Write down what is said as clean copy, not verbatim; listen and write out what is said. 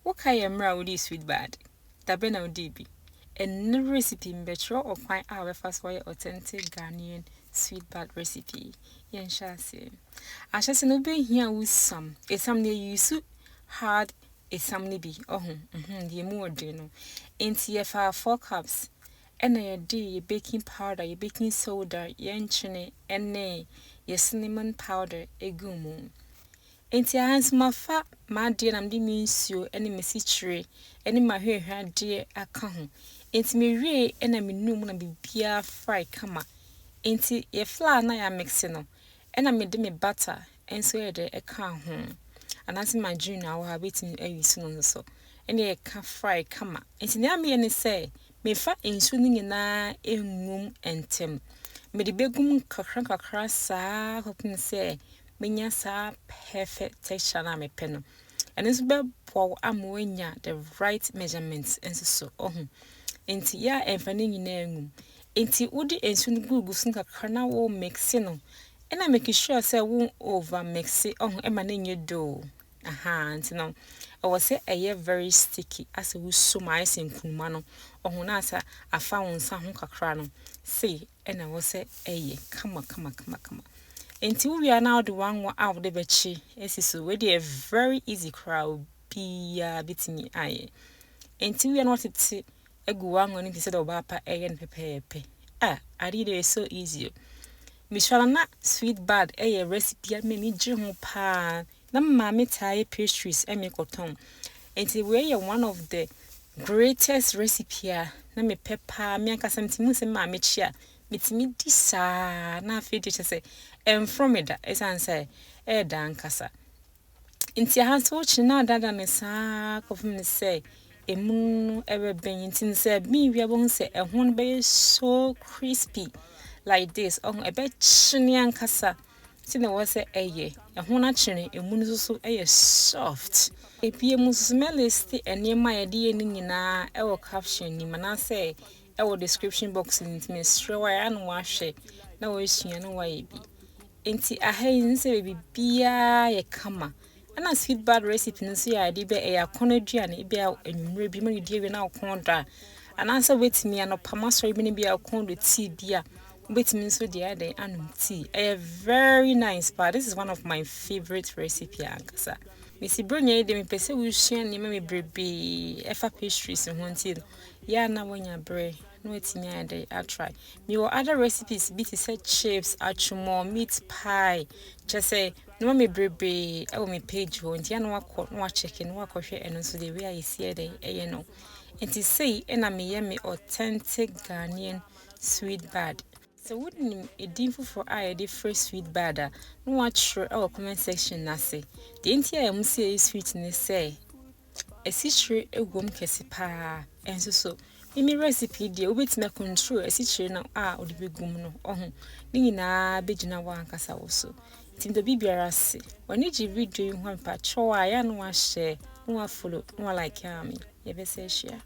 Woka yemra odi SweetBad. Dabe na odi bi. And no recipe mbetro or quite our first way authentic Ghanaian SweetBad recipe. Yen shall say. I shall say no be here with some. It's some near you so hard. It's some be. The more dino. Into your 4 cups. And a day your baking powder, your baking soda, yen chine, and nay, your cinnamon powder, a gumu. Enti hands ma fa ma de na mde minsuo ene mesichire ene mahwehwa de aka ho. Enti me wie ena menum na bibia fry kama. Enti ye flour na ya mix no ena me de me butter enso ye de eka ho. Anase margarine na wo ha betin ayi no so. Ene ye ka fry kama. Enti na me ne say me fa ensu ni nyina engum entem. Me de begum kakra saa hopin say menya sa perfect texture na me peno. And it's be po amwenya the right measurements and so enti ya emfane nyina engum. Enti udi ensu no gugu sun kakra na wo mix no. And I make sure say won over mix it e ma na nye do. Enti no I was say a very sticky as we so my ice nkruma no. Na asa afa won sa ho kakra no. See and I was say kama. Enti we are now the one out the bechi. So we dey very easy crowd be bitini aye. Enti we are not it egu wan on it OBAAPA and pepe. I did it so easy. Mishwala na SweetBad recipe me gye ho pa. Na mama tie pastries me koton. Enti we are one of the greatest recipe na me pepper me anka samtimu se mama chia. Mitimi disa na afedi say from it esan say dan kasa nti hanso china dada ne sa kofum ne say emu ebe ben nti say mi wi abon say ehon be so crispy like this ebe chini ankasa ti na wo say ehon a chini emu no so soft epie mu smell is enema ye de ni nyina wo caption ni mana say ewo description box in me sure an wa hwe na wo sua no wa bi enti ahayin se bibia ye kama ana SweetBad recipe no so ya de be akonaduane be anwumre bi ma die we na akonda ana se wetimi anopama so bi ne bi akondo tea bia wetimi so de ade anum tea very nice but this is one of my favorite recipe ankasa Missy Brunia de me pese we sua ni me brebe efa pastries ho nti ya na wonya bre no etimi ade I try me or other recipes be to say chips achumo meat pie just say no me brebe e wo me page ho nti ya no wa check no wa kohwe eno so the way I see dey no nti say na me ye me authentic Ghanaian SweetBad. So wouldn't a dimful for I a fresh SweetBad no watch sure our comment section na say the entire say sweetness say a sister a womb kesipa and so me recipe de obetime control a sister na odi begum no ni na bejina wa ankasa wo so tim the bibiara se wani ji video ho mpa chowa ya no wa share no wa follow no wa like me ye be say share